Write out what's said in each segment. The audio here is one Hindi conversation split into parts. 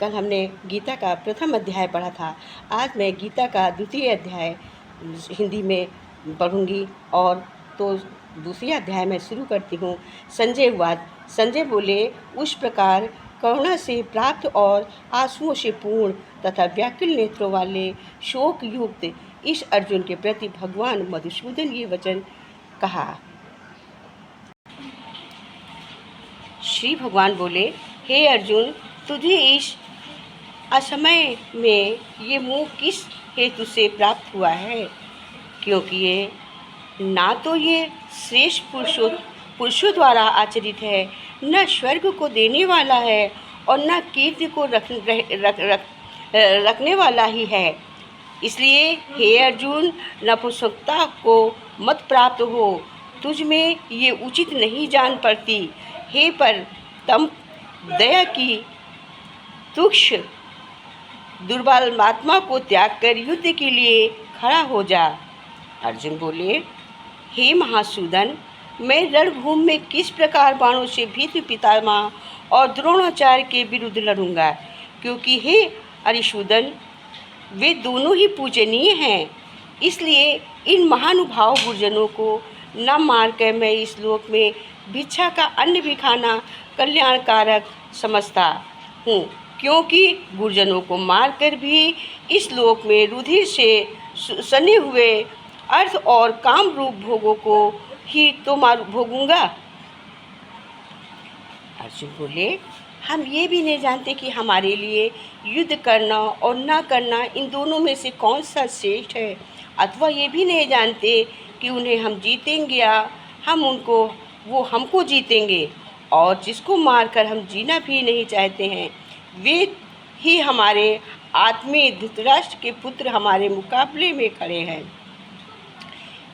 कल हमने गीता का प्रथम अध्याय पढ़ा था। आज मैं गीता का द्वितीय अध्याय हिंदी में पढ़ूंगी और तो दूसरे अध्याय में शुरू करती हूँ। संजय बोले, उस प्रकार करुणा से प्राप्त और आंसुओं से पूर्ण तथा व्याकुल नेत्रों वाले शोक युक्त इस अर्जुन के प्रति भगवान मधुसूदन ये वचन कहा। श्री भगवान बोले, हे अर्जुन, तुझे इस असमय में ये मोह किस हेतु से प्राप्त हुआ है? क्योंकि ये ना तो ये श्रेष्ठ पुरुषों द्वारा आचरित है, न स्वर्ग को देने वाला है और न कीर्ति को रखने वाला ही है। इसलिए हे अर्जुन, नपुंसकता को मत प्राप्त हो, तुझ में ये उचित नहीं जान पड़ती। हे पर तम दया की तुक्ष दुर्बलात्मा को त्याग कर युद्ध के लिए खड़ा हो जा। अर्जुन बोले, हे महासूदन, मैं रणभूमि में किस प्रकार बाणों से भीष्म पितामह और द्रोणाचार्य के विरुद्ध लड़ूंगा? क्योंकि हे अरिसूदन, वे दोनों ही पूजनीय हैं। इसलिए इन महानुभाव गुरुजनों को न मार कर मैं इस लोक में भिक्षा का अन्न भी खाना कल्याणकारक समझता हूँ, क्योंकि गुरुजनों को मारकर भी इस लोक में रुधिर से सने हुए अर्थ और काम रूप भोगों को ही तो भोगूंगा। अर्जुन बोले, हम ये भी नहीं जानते कि हमारे लिए युद्ध करना और ना करना इन दोनों में से कौन सा श्रेष्ठ है, अथवा ये भी नहीं जानते कि उन्हें हम जीतेंगे या वो हमको जीतेंगे। और जिसको मारकर हम जीना भी नहीं चाहते हैं, वे ही हमारे आत्मीय धृतराष्ट्र के पुत्र हमारे मुकाबले में खड़े हैं।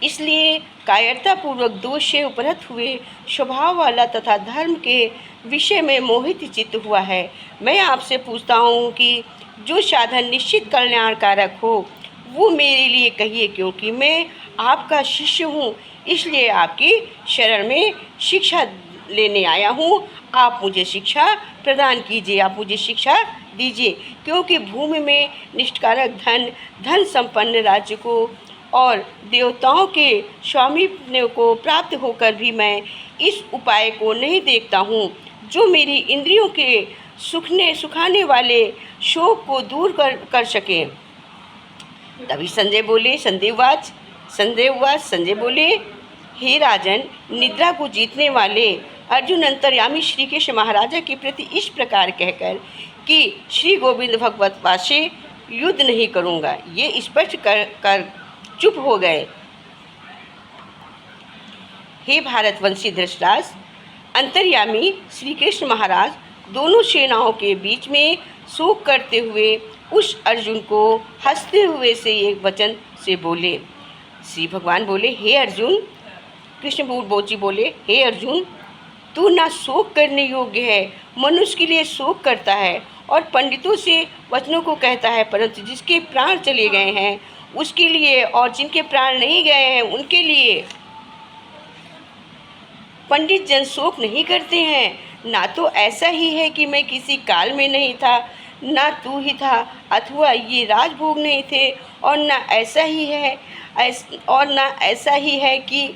इसलिए कायरतापूर्वक दोष से उपरत हुए स्वभाव वाला तथा धर्म के विषय में मोहित चित्त हुआ है। मैं आपसे पूछता हूँ कि जो साधन निश्चित कल्याणकारक हो वो मेरे लिए कहिए, क्योंकि मैं आपका शिष्य हूँ। इसलिए आपकी शरण में शिक्षा लेने आया हूँ। आप मुझे शिक्षा प्रदान कीजिए, आप मुझे शिक्षा दीजिए, क्योंकि भूमि में निष्कारक धन संपन्न राज्य को और देवताओं के स्वामित्व को प्राप्त होकर भी मैं इस उपाय को नहीं देखता हूँ जो मेरी इंद्रियों के सुखाने वाले शोक को दूर कर सके। तभी संजय बोले, हे राजन, निद्रा को जीतने वाले अर्जुन अंतर्यामी श्री कृष्ण महाराजा के प्रति इस प्रकार कहकर कि श्री गोविंद भगवत वासे युद्ध नहीं करूँगा, ये स्पष्ट कर चुप हो गए। हे भारतवंशी धृतराष्ट्र, अंतर्यामी श्री कृष्ण महाराज दोनों सेनाओं के बीच में शोक करते हुए उस अर्जुन को हंसते हुए से एक वचन से बोले। श्री भगवान बोले, हे अर्जुन, बोले, हे अर्जुन, तू ना शोक करने योग्य है, मनुष्य के लिए शोक करता है और पंडितों से वचनों को कहता है, परंतु जिसके प्राण चले गए हैं उसके लिए और जिनके प्राण नहीं गए हैं उनके लिए पंडित जन शोक नहीं करते हैं। ना तो ऐसा ही है कि मैं किसी काल में नहीं था, ना तू ही था, अथवा ये राजभोग नहीं थे, और ना ऐसा ही है कि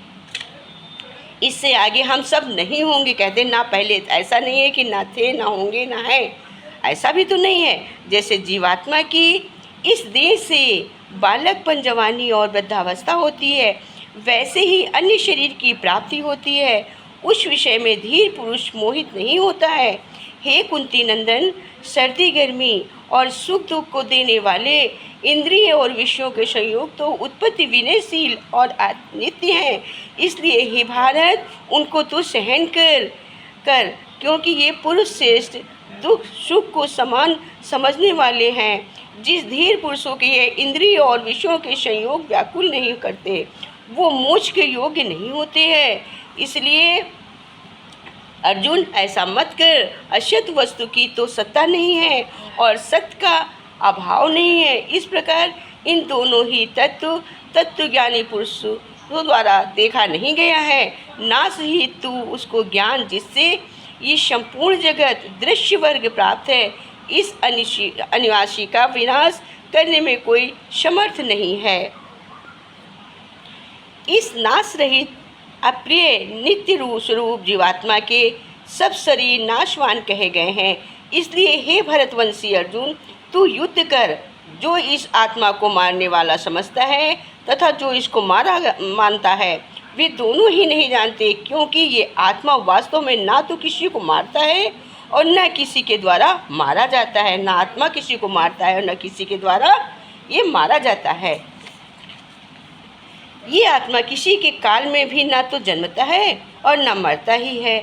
इससे आगे हम सब नहीं होंगे। कहते ना, पहले ऐसा नहीं है कि ना थे, ना होंगे, ना है, ऐसा भी तो नहीं है। जैसे जीवात्मा की इस देह से बालकपन, जवानी और वृद्धावस्था होती है, वैसे ही अन्य शरीर की प्राप्ति होती है। उस विषय में धीर पुरुष मोहित नहीं होता है। हे कुंती नंदन, सर्दी गर्मी और सुख दुख को देने वाले इंद्रिय और विषयों के संयोग तो उत्पत्ति विनयशील और नित्य हैं। इसलिए हे भारत, उनको तो सहन कर क्योंकि ये पुरुष श्रेष्ठ दुख सुख को समान समझने वाले हैं। जिस धीर पुरुषों के ये इंद्रिय और विषयों के संयोग व्याकुल नहीं करते, वो मोक्ष के योग्य नहीं होते हैं। इसलिए अर्जुन, ऐसा मत कर। असत वस्तु की तो सत्ता नहीं है और सत्य का अभाव नहीं है। इस प्रकार इन दोनों ही तत्व ज्ञानी पुरुषों द्वारा देखा नहीं गया है। नाश ही तू उसको ज्ञान जिससे ये संपूर्ण जगत दृश्य वर्ग प्राप्त है। इस अनिवासी का विनाश करने में कोई समर्थ नहीं है। इस नाश रहित अप्रिय नित्य स्वरूप जीवात्मा के सब शरीर नाशवान कहे गए हैं। इसलिए हे भरतवंशी अर्जुन, तू युद्ध कर। जो इस आत्मा को मारने वाला समझता है तथा जो इसको मानता है, वे दोनों ही नहीं जानते, क्योंकि ये आत्मा वास्तव में ना तो किसी को मारता है और न किसी के द्वारा मारा जाता है। ना आत्मा किसी को मारता है और न किसी के द्वारा ये मारा जाता है। ये आत्मा किसी के काल में भी ना तो जन्मता है और न मरता ही है,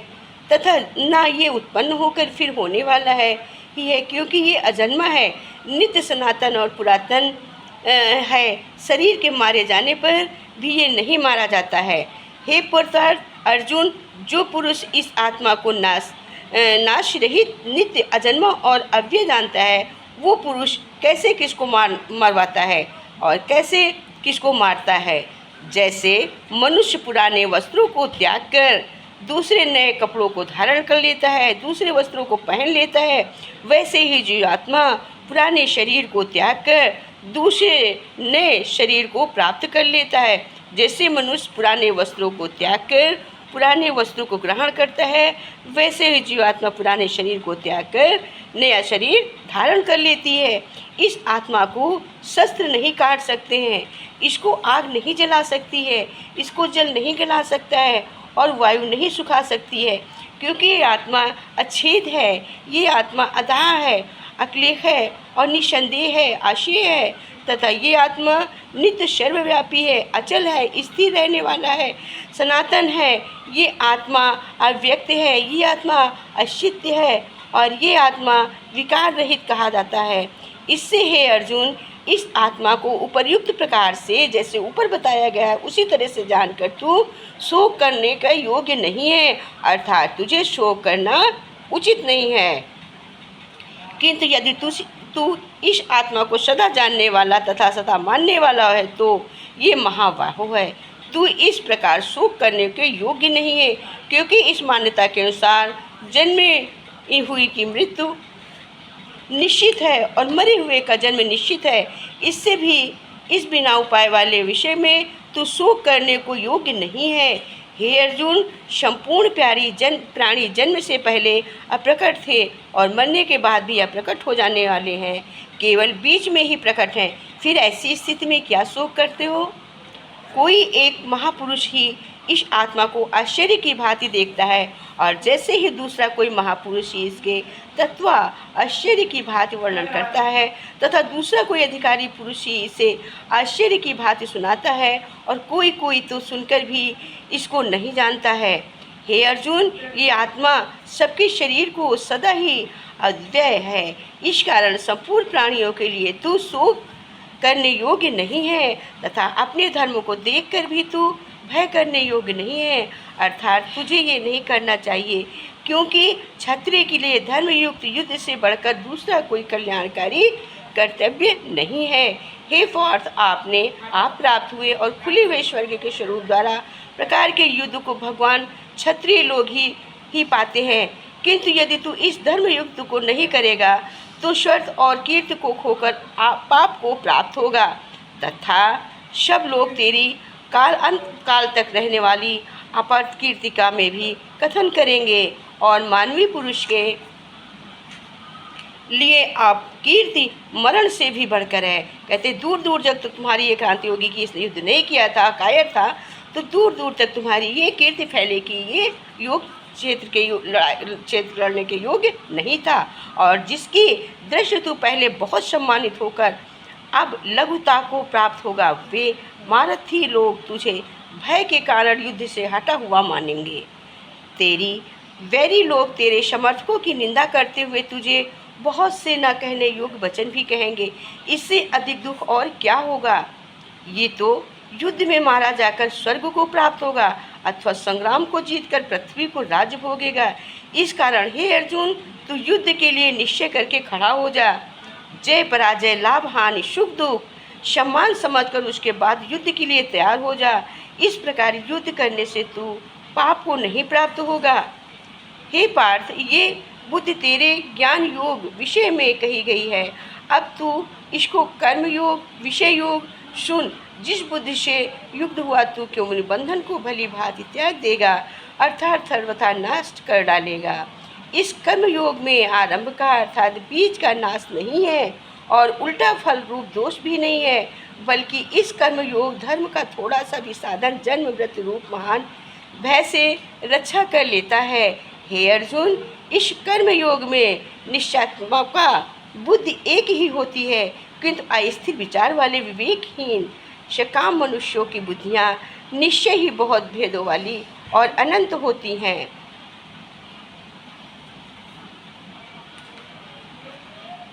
तथा ना ये उत्पन्न होकर फिर होने वाला है ही है, क्योंकि ये अजन्मा है, नित्य सनातन और पुरातन है। शरीर के मारे जाने पर भी ये नहीं मारा जाता है। हे पुरुषार्थ अर्जुन, जो पुरुष इस आत्मा को नाश रहित नित्य अजन्मा और अव्यय जानता है, वो पुरुष कैसे किसको मरवाता है और कैसे किसको मारता है। जैसे मनुष्य पुराने वस्त्रों को त्याग कर दूसरे नए कपड़ों को धारण कर लेता है, दूसरे वस्त्रों को पहन लेता है, वैसे ही जीवात्मा पुराने शरीर को त्याग कर दूसरे नए शरीर को प्राप्त कर लेता है। जैसे मनुष्य पुराने वस्त्रों को त्याग कर पुराने वस्त्रों को ग्रहण करता है, वैसे ही जीवात्मा पुराने शरीर को त्याग कर नया शरीर धारण कर लेती है। इस आत्मा को शस्त्र नहीं काट सकते हैं, इसको आग नहीं जला सकती है, इसको जल नहीं गला सकता है और वायु नहीं सुखा सकती है, क्योंकि ये आत्मा अछेद है, ये आत्मा अदाह है, अक्लेश है और निसंदेह है, आशय है, तथा ये आत्मा नित्य सर्वव्यापी है, अचल है, स्थिर रहने वाला है, सनातन है। ये आत्मा अव्यक्त है, ये आत्मा अचित्य है और ये आत्मा विकार रहित कहा जाता है। इससे हे अर्जुन, इस आत्मा को उपर्युक्त प्रकार से जैसे ऊपर बताया गया है उसी तरह से जानकर तू शोक करने का योग्य नहीं है, अर्थात तुझे शोक करना उचित नहीं है। किंतु यदि तू इस आत्मा को सदा जानने वाला तथा सदा मानने वाला है तो ये महाबाहो है। तू इस प्रकार शोक करने के योग्य नहीं है, क्योंकि इस मान्यता के अनुसार जन्मे हुई की मृत्यु निश्चित है और मरे हुए का जन्म निश्चित है। इससे भी इस बिना उपाय वाले विषय में तू शोक करने को योग्य नहीं है। हे अर्जुन, संपूर्ण प्राणी जन्म से पहले अप्रकट थे और मरने के बाद भी अप्रकट हो जाने वाले हैं, केवल बीच में ही प्रकट हैं। फिर ऐसी स्थिति में क्या शोक करते हो? कोई एक महापुरुष ही इस आत्मा को आश्चर्य की भांति देखता है और जैसे ही दूसरा कोई महापुरुष ही इसके तत्व आश्चर्य की भांति वर्णन करता है तथा दूसरा कोई अधिकारी पुरुष ही इसे आश्चर्य की भांति सुनाता है और कोई तो सुनकर भी इसको नहीं जानता है। हे अर्जुन, ये आत्मा सबके शरीर को सदा ही अव्यय है, इस कारण संपूर्ण प्राणियों के लिए तू शोक करने योग्य नहीं है तथा अपने धर्म को देखकर भी तू भय करने योग्य नहीं है, अर्थात तुझे ये नहीं करना चाहिए, क्योंकि क्षत्रिय के लिए धर्मयुक्त युद्ध से बढ़कर दूसरा कोई कल्याणकारी कर्तव्य नहीं है। हे पार्थ, आप प्राप्त हुए और खुले हुए स्वर्ग के स्वरूप द्वारा प्रकार के युद्ध को भगवान क्षत्रिय लोग ही पाते हैं, किंतु यदि तू इस धर्मयुक्त को नहीं करेगा तो स्वर्ग और कीर्ति को खोकर पाप को प्राप्त होगा तथा सब लोग तेरी अंत काल तक रहने वाली अपार कीर्तिका में भी कथन करेंगे और मानवीय पुरुष के लिए आप कीर्ति मरण से भी बढ़कर है। कहते दूर दूर जब तक तुम्हारी ये क्रांति होगी कि इसने युद्ध नहीं किया था, कायर था, तो दूर दूर तक तुम्हारी ये कीर्ति फैले कि ये योग क्षेत्र लड़ने के योग्य नहीं था और जिसकी दृष्टि तू पहले बहुत सम्मानित होकर अब लघुता को प्राप्त होगा, वे महारथी लोग तुझे भय के कारण युद्ध से हटा हुआ मानेंगे। तेरी वैरी लोग तेरे समर्थकों की निंदा करते हुए तुझे बहुत से न कहने योग्य वचन भी कहेंगे। इससे अधिक दुख और क्या होगा? ये तो युद्ध में मारा जाकर स्वर्ग को प्राप्त होगा अथवा संग्राम को जीतकर पृथ्वी को राज्य भोगेगा। इस कारण हे अर्जुन, तू युद्ध के लिए निश्चय करके खड़ा हो जा। जय पराजय, लाभ हानि, सुख दुख सम्मान समझकर उसके बाद युद्ध के लिए तैयार हो जा। इस प्रकार युद्ध करने से तू पाप को नहीं प्राप्त होगा। हे पार्थ, ये बुद्धि तेरे ज्ञान योग विषय में कही गई है। अब तू इसको कर्म योग विषय योग सुन। जिस बुद्धि से युक्त हुआ तू क्यों बंधन को भली भांति त्याग देगा अर्थात सर्वथा नाश कर डालेगा। इस कर्म योग में आरंभ का अर्थात बीज का नाश नहीं है और उल्टा फल रूप दोष भी नहीं है, बल्कि इस कर्म योग धर्म का थोड़ा सा भी साधन जन्म व्रत रूप महान भय से रक्षा कर लेता है। हे अर्जुन, इस कर्म योग में निश्चयात्मा का बुद्धि एक ही होती है, किंतु अस्थिर विचार वाले विवेकहीन सकाम मनुष्यों की बुद्धियाँ निश्चय ही बहुत भेदों वाली और अनंत होती हैं।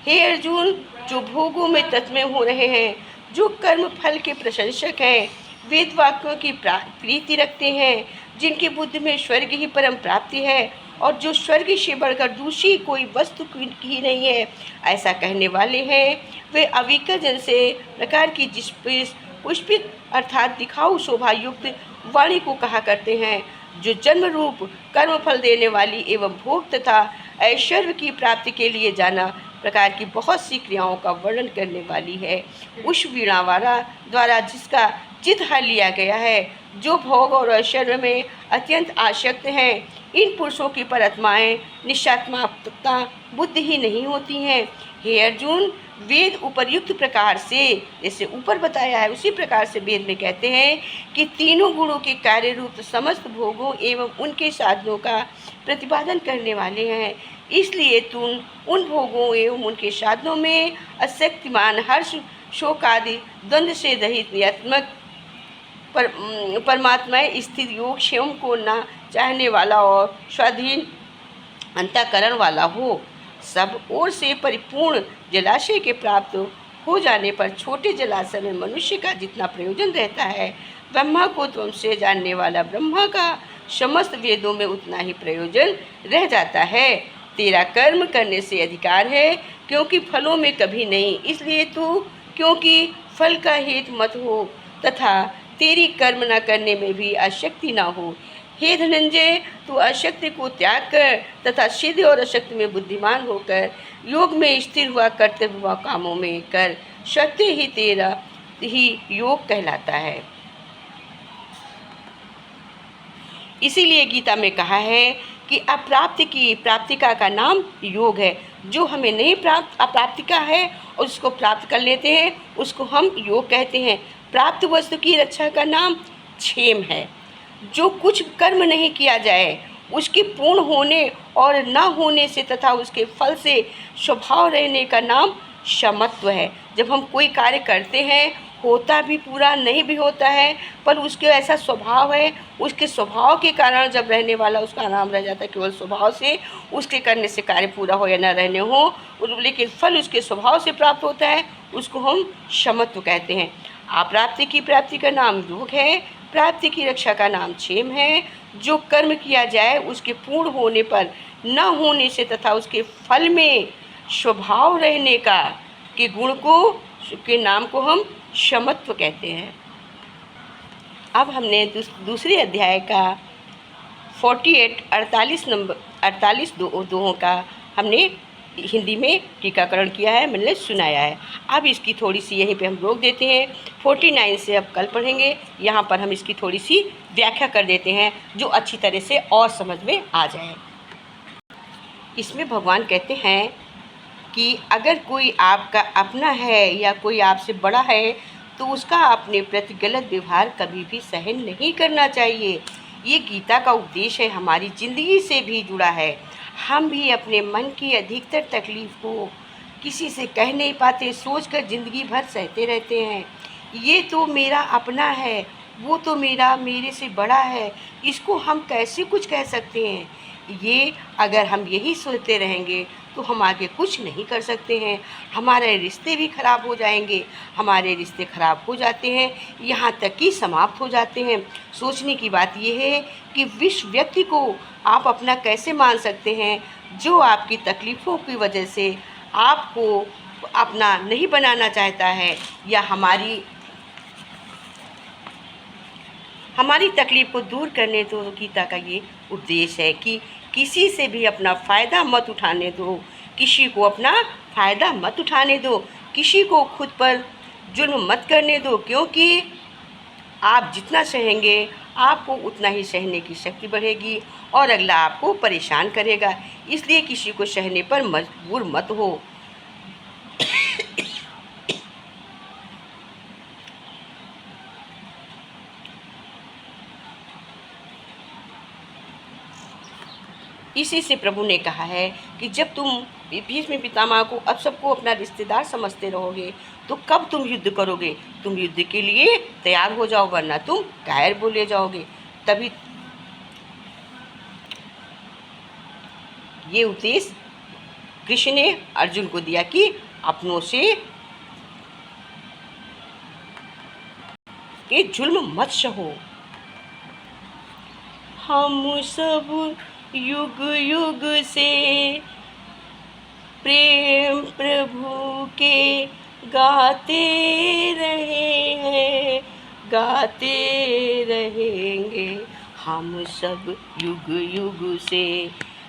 हे अर्जुन, जो भोगों में तत्मय हो रहे हैं, जो कर्म फल के प्रशंसक हैं, वेद वाक्यों की प्रीति रखते हैं, जिनकी बुद्धि में स्वर्ग ही परम प्राप्ति है और जो स्वर्ग से बढ़कर दूसरी कोई वस्तु की नहीं है, ऐसा कहने वाले हैं, वे अविकल से प्रकार की जिस पुष्पित अर्थात दिखाऊ शोभा युक्त वाणी को कहा करते हैं, जो जन्म रूप कर्म फल देने वाली एवं भोग तथा ऐश्वर्य की प्राप्ति के लिए जाना प्रकार की बहुत सी क्रियाओं का वर्णन करने वाली है। उस वीणावाला द्वारा जिसका चित हर लिया गया है, जो भोग और ऐश्वर्य में अत्यंत आसक्त हैं, इन पुरुषों की परआत्माएं निश्चयात्मकता बुद्धि ही नहीं होती हैं। हे अर्जुन, वेद उपर्युक्त प्रकार से जैसे ऊपर बताया है उसी प्रकार से वेद में कहते हैं कि तीनों गुणों के कार्य रूप समस्त भोगों एवं उनके साधनों का प्रतिपादन करने वाले हैं। इसलिए तुम उन भोगों एवं उनके साधनों में अशक्तिमान हर्ष शोक आदि द्वंद्व से रहित नियतात्मक परमात्मा स्थित योग क्षेम को न चाहने वाला और स्वाधीन अंतःकरण वाला हो। सब ओर से परिपूर्ण जलाशय के प्राप्त हो जाने पर छोटे जलाशय में मनुष्य का जितना प्रयोजन रहता है, ब्रह्मा को तुमसे जानने वाला ब्रह्मा का समस्त वेदों में उतना ही प्रयोजन रह जाता है। तेरा कर्म करने से अधिकार है, क्योंकि फलों में कभी नहीं, इसलिए तू क्योंकि फल का हेतु मत हो तथा तेरी कर्म न करने में भी आसक्ति न हो। हे धनंजय, तू अशक्ति को त्याग कर तथा सिद्ध और अशक्ति में बुद्धिमान होकर योग में स्थिर हुआ करते हुआ कामों में कर, सत्य ही तेरा ही योग कहलाता है। इसीलिए गीता में कहा है कि अप्राप्ति की प्राप्तिका का नाम योग है। जो हमें नहीं प्राप्त अप्राप्तिका है और उसको प्राप्त कर लेते हैं उसको हम योग कहते हैं। प्राप्त वस्तु की रक्षा का नाम क्षेम है। जो कुछ कर्म नहीं किया जाए उसके पूर्ण होने और न होने से तथा उसके फल से स्वभाव रहने का नाम समत्व है। जब हम कोई कार्य करते हैं, होता भी पूरा नहीं भी होता है, पर उसके ऐसा स्वभाव है, उसके स्वभाव के कारण जब रहने वाला उसका नाम रह जाता है। केवल स्वभाव से उसके करने से कार्य पूरा हो या न रहने हो, लेकिन फल उसके स्वभाव से प्राप्त होता है, उसको हम समत्व कहते हैं। अप्राप्ति की प्राप्ति का नाम योग है। प्राप्ति की रक्षा का नाम क्षेम है। जो कर्म किया जाए उसके पूर्ण होने पर न होने से तथा उसके फल में स्वभाव रहने का के गुण को के नाम को हम समत्व कहते हैं। अब हमने दूसरे अध्याय का 48 दोहों का हमने हिंदी में टीकाकरण किया है, मैंने सुनाया है। अब इसकी थोड़ी सी यहीं पे हम रोक देते हैं। 49 से अब कल पढ़ेंगे। यहाँ पर हम इसकी थोड़ी सी व्याख्या कर देते हैं जो अच्छी तरह से और समझ में आ जाए। इसमें भगवान कहते हैं कि अगर कोई आपका अपना है या कोई आपसे बड़ा है तो उसका अपने प्रति गलत व्यवहार कभी भी सहन नहीं करना चाहिए। ये गीता का उपदेश है, हमारी ज़िंदगी से भी जुड़ा है। हम भी अपने मन की अधिकतर तकलीफ़ को किसी से कह नहीं पाते, सोचकर ज़िंदगी भर सहते रहते हैं। ये तो मेरा अपना है, वो तो मेरे से बड़ा है, इसको हम कैसे कुछ कह सकते हैं। ये अगर हम यही सोचते रहेंगे तो हम आगे कुछ नहीं कर सकते हैं। हमारे रिश्ते भी खराब हो जाएंगे। हमारे रिश्ते खराब हो जाते हैं, यहाँ तक कि समाप्त हो जाते हैं। सोचने की बात यह है कि विश्व व्यक्ति को आप अपना कैसे मान सकते हैं जो आपकी तकलीफ़ों की वजह से आपको अपना नहीं बनाना चाहता है या हमारी तकलीफ़ को दूर करने दो। गीता का ये उपदेश है कि किसी से भी अपना फ़ायदा मत उठाने दो, किसी को अपना फ़ायदा मत उठाने दो, किसी को खुद पर जुल्म मत करने दो, क्योंकि आप जितना सहेंगे आपको उतना ही सहने की शक्ति बढ़ेगी और अगला आपको परेशान करेगा। इसलिए किसी को सहने पर मजबूर मत हो। इसी से प्रभु ने कहा है कि जब तुम भीष्म पितामह को अब सबको अपना रिश्तेदार समझते रहोगे तो कब तुम युद्ध करोगे। तुम युद्ध के लिए तैयार हो जाओ, वरना तुम कायर बोले जाओगे। तभी ये उपदेश कृष्ण ने अर्जुन को दिया कि अपनों से के जुल्म मत सहो। हम सब युग युग से प्रेम प्रभु के गाते रहे हैं, गाते रहेंगे। हम सब युग युग से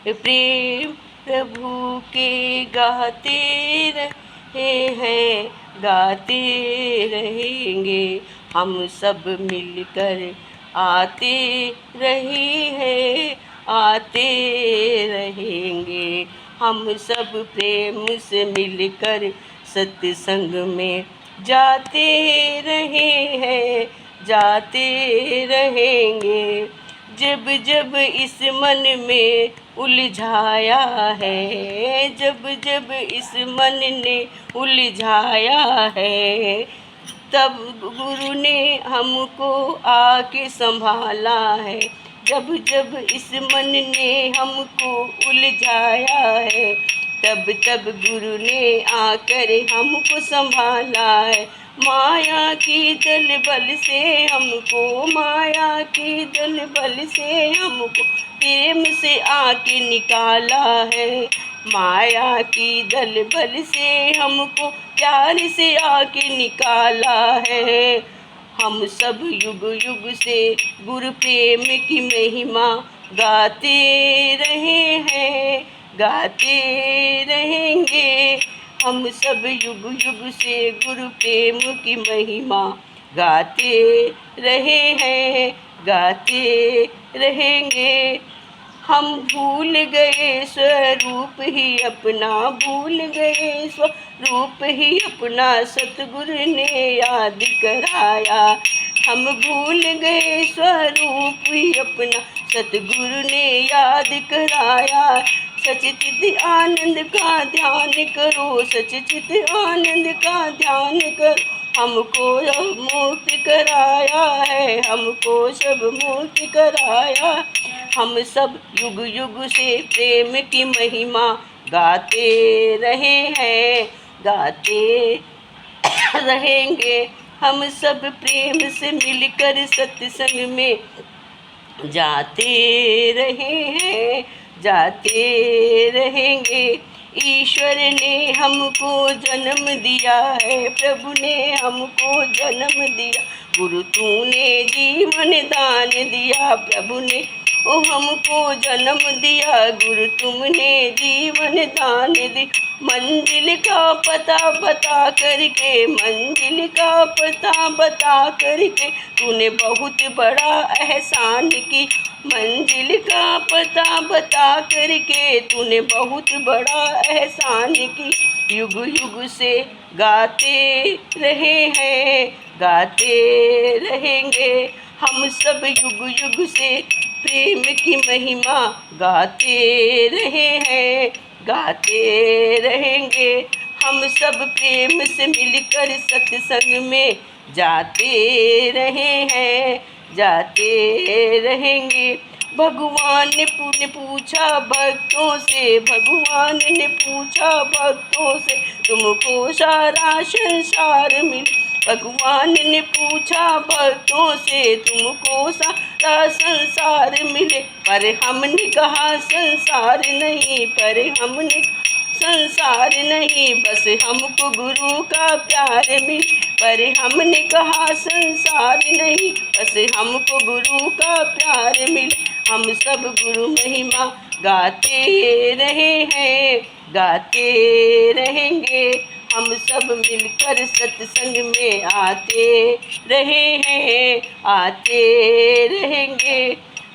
प्रेम प्रभु के गाते रहे हैं, गाते रहेंगे। हम सब मिलकर आते रहे हैं, आते रहेंगे। हम सब प्रेम से मिलकर सत्संग में जाते रहे हैं, जाते रहेंगे। जब जब इस मन में उलझाया है, जब जब इस मन ने उलझाया है, तब गुरु ने हमको आके संभाला है। जब जब इस मन ने हमको उलझाया है, तब तब गुरु ने आकर हमको संभाला है। माया की दल बल से हमको, माया की दल बल से हमको प्रेम से आके निकाला है। माया की दल बल से हमको प्यार से आके निकाला है। हम सब युग युग से गुरु प्रेम की महिमा गाते रहे हैं, गाते रहेंगे। हम सब युग युग से गुरु प्रेम की महिमा गाते रहे हैं, गाते रहेंगे। हम भूल गए स्वरूप ही अपना, भूल गए स्वरूप ही अपना, सतगुरु ने याद कराया। हम भूल गए स्वरूप ही अपना, सतगुरु ने याद कराया। सच्चित आनंद का ध्यान करो, सच्चित आनंद का ध्यान करो। हमको सब मुक्त कराया है, हमको सब मुक्त कराया। हम सब युग युग से प्रेम की महिमा गाते रहे हैं, गाते रहेंगे। हम सब प्रेम से मिलकर सत्संग में जाते रहे हैं, जाते रहेंगे। ईश्वर ने हमको जन्म दिया है, प्रभु ने हमको जन्म दिया। गुरु तूने जीवन दान दिया, प्रभु ने हमको जन्म दिया। गुरु तुमने जीवन दान दी। मंजिल का पता बता करके, मंजिल का पता बता करके तूने बहुत बड़ा एहसान की। मंजिल का पता बता करके तूने बहुत बड़ा एहसान की। युग युग से गाते रहे हैं, गाते रहेंगे। हम सब युग युग से प्रेम की महिमा गाते रहे हैं, गाते रहेंगे। हम सब प्रेम से मिलकर सत्संग में जाते रहे हैं, जाते रहेंगे। भगवान ने पूछा भक्तों से, भगवान ने पूछा भक्तों से, तुमको सारा संसार मिले। भगवान ने पूछा भक्तों से, तुमको सारा संसार मिले। पर हमने कहा संसार नहीं, पर हमने संसार नहीं, बस हमको गुरु का प्यार मिले। पर हमने कहा संसार नहीं, बस हमको गुरु का प्यार मिले। हम सब गुरु महिमा गाते रहे हैं, गाते रहेंगे। हम सब मिलकर सत्संग में आते रहे हैं, आते रहेंगे।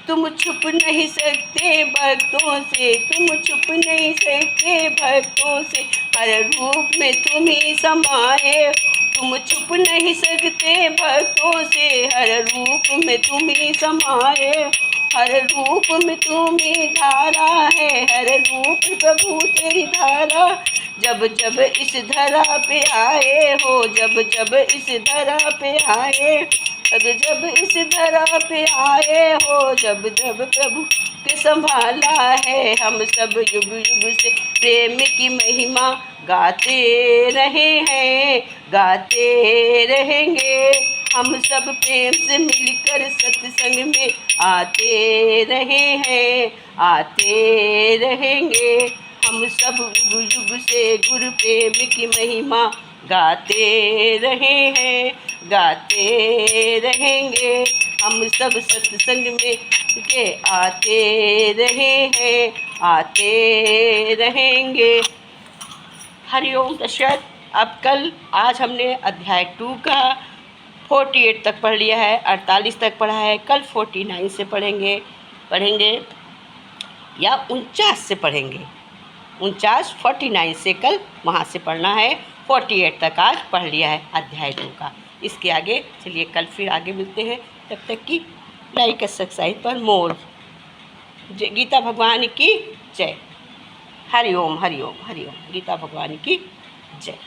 तुम छुप नहीं सकते भक्तों से, तुम छुप नहीं सकते भक्तों से, हर रूप में तुम ही समाये। तुम छुप नहीं सकते भक्तों से, हर रूप में तुम ही समाये। हर रूप में तुम ही धारा है, हर रूप प्रभु तेरी धारा। जब जब इस धरा पे आए हो, जब जब इस धरा पे आए, जब जब इस धरा पे आए हो, जब जब प्रभु के संभाला है। हम सब युग युग से प्रेम की महिमा गाते रहे हैं, गाते रहेंगे। हम सब प्रेम से मिलकर सत्संग में आते रहे हैं, आते रहेंगे। हम सब युग युग से गुरु प्रेम की महिमा गाते रहे हैं, गाते रहेंगे। हम सब सत्संग में के आते रहे हैं, आते रहेंगे। हरिओम दशरथ। अब कल आज हमने अध्याय 2 का 48 तक पढ़ लिया है, 48 तक पढ़ा है। कल 49 से पढ़ेंगे या 49 से पढ़ेंगे। 49 से कल वहाँ से पढ़ना है। 48 तक आज पढ़ लिया है अध्याय 2 का। इसके आगे चलिए कल फिर आगे मिलते हैं। तब तक की लाइक सब्सक्राइब पर मोर। गीता भगवान की जय। हरिओम हरिओम हरिओम। गीता भगवान की जय।